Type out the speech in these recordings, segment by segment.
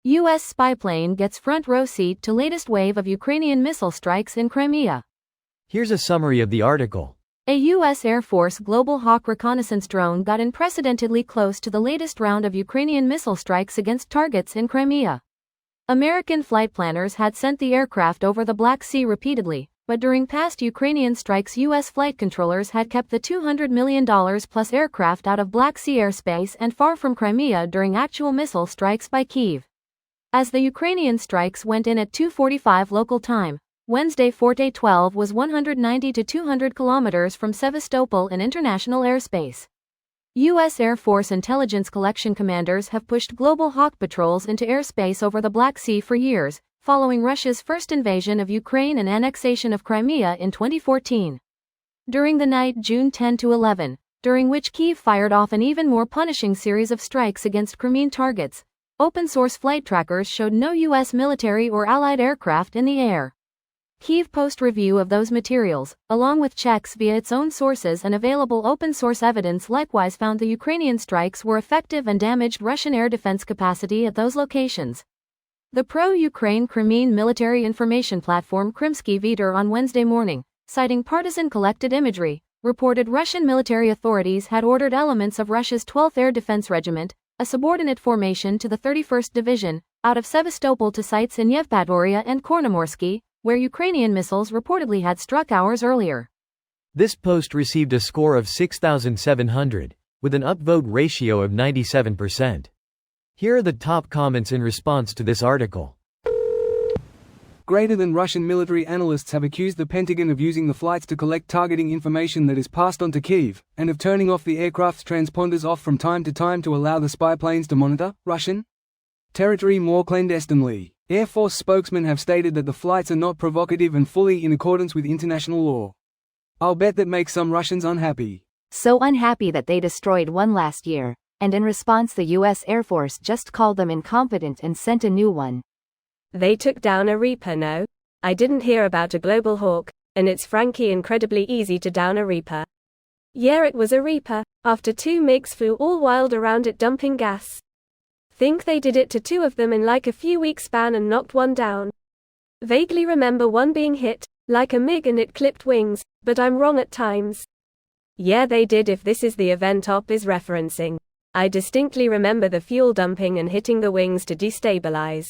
U.S. spy plane gets front row seat to latest wave of Ukrainian missile strikes in Crimea. Here's a summary of the article. A U.S. Air Force Global Hawk reconnaissance drone got unprecedentedly close to the latest round of Ukrainian missile strikes against targets in Crimea. American flight planners had sent the aircraft over the Black Sea repeatedly, but during past Ukrainian strikes U.S. flight controllers had kept the $200 million plus aircraft out of Black Sea airspace and far from Crimea during actual missile strikes by Kyiv. As the Ukrainian strikes went in at 2:45 local time, Wednesday Forte 12 was 190 to 200 kilometers from Sevastopol in international airspace. U.S. Air Force intelligence collection commanders have pushed Global Hawk patrols into airspace over the Black Sea for years, following Russia's first invasion of Ukraine and annexation of Crimea in 2014. During the night June 10 to 11, during which Kyiv fired off an even more punishing series of strikes against Crimean targets, open-source flight trackers showed no U.S. military or allied aircraft in the air. Kyiv post review of those materials, along with checks via its own sources and available open-source evidence, likewise found the Ukrainian strikes were effective and damaged Russian air defense capacity at those locations. The pro-Ukraine Crimean military information platform Krimsky Veter on Wednesday morning, citing partisan collected imagery, reported Russian military authorities had ordered elements of Russia's 12th Air Defense Regiment, a subordinate formation to the 31st Division, out of Sevastopol to sites in Yevpatoria and Kornomorsky, where Ukrainian missiles reportedly had struck hours earlier. This post received a score of 6,700, with an upvote ratio of 97%. Here are the top comments in response to this article. Greater than Russian military analysts have accused the Pentagon of using the flights to collect targeting information that is passed on to Kyiv, and of turning off the aircraft's transponders off from time to time to allow the spy planes to monitor Russian territory more clandestinely. Air Force spokesmen have stated that the flights are not provocative and fully in accordance with international law. I'll bet that makes some Russians unhappy. So unhappy that they destroyed one last year, and in response the U.S. Air Force just called them incompetent and sent a new one. They took down a Reaper. No, I didn't hear about a Global Hawk, and it's frankly incredibly easy to down a Reaper. Yeah, it was a Reaper, after two MiGs flew all wild around it dumping gas. Think they did it to two of them in like a few weeks span and knocked one down. Vaguely remember one being hit, like a MiG, and it clipped wings, but I'm wrong at times. Yeah, they did if this is the event Op is referencing. I distinctly remember the fuel dumping and hitting the wings to destabilize.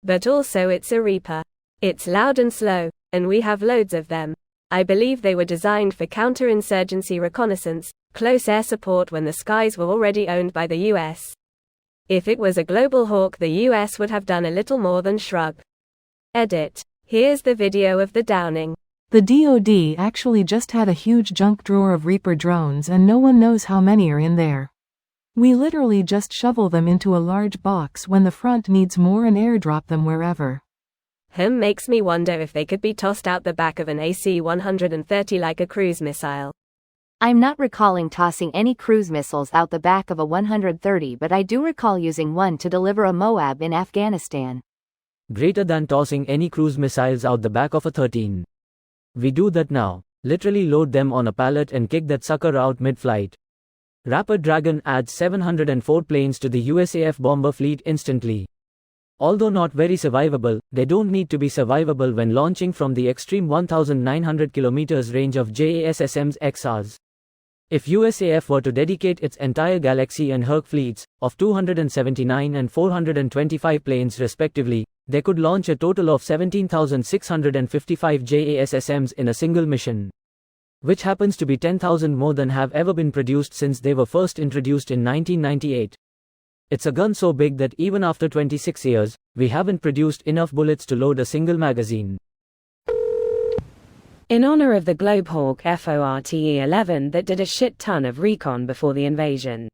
But also it's a Reaper. It's loud and slow, and we have loads of them. I believe they were designed for counterinsurgency reconnaissance, close air support when the skies were already owned by the US. If it was a Global Hawk, the US would have done a little more than shrug. Edit. Here's the video of the downing. The DoD actually just had a huge junk drawer of Reaper drones and no one knows how many are in there. We literally just shovel them into a large box when the front needs more and airdrop them wherever. Makes me wonder if they could be tossed out the back of an AC-130 like a cruise missile. I'm not recalling tossing any cruise missiles out the back of a 130, but I do recall using one to deliver a Moab in Afghanistan. Greater than tossing any cruise missiles out the back of a 13. We do that now, literally load them on a pallet and kick that sucker out mid-flight. Rapid Dragon adds 704 planes to the USAF bomber fleet instantly. Although not very survivable, they don't need to be survivable when launching from the extreme 1,900 km range of JASSM's XRs. If USAF were to dedicate its entire Galaxy and Herc fleets, of 279 and 425 planes respectively, they could launch a total of 17,655 JASSMs in a single mission. Which happens to be 10,000 more than have ever been produced since they were first introduced in 1998. It's a gun so big that even after 26 years, we haven't produced enough bullets to load a single magazine. In honor of the Globehawk FORTE-11 that did a shit ton of recon before the invasion.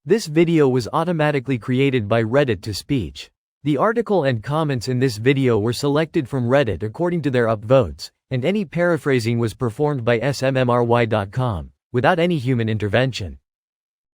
This video was automatically created by Reddit to speech. The article and comments in this video were selected from Reddit according to their upvotes, and any paraphrasing was performed by smmry.com, without any human intervention.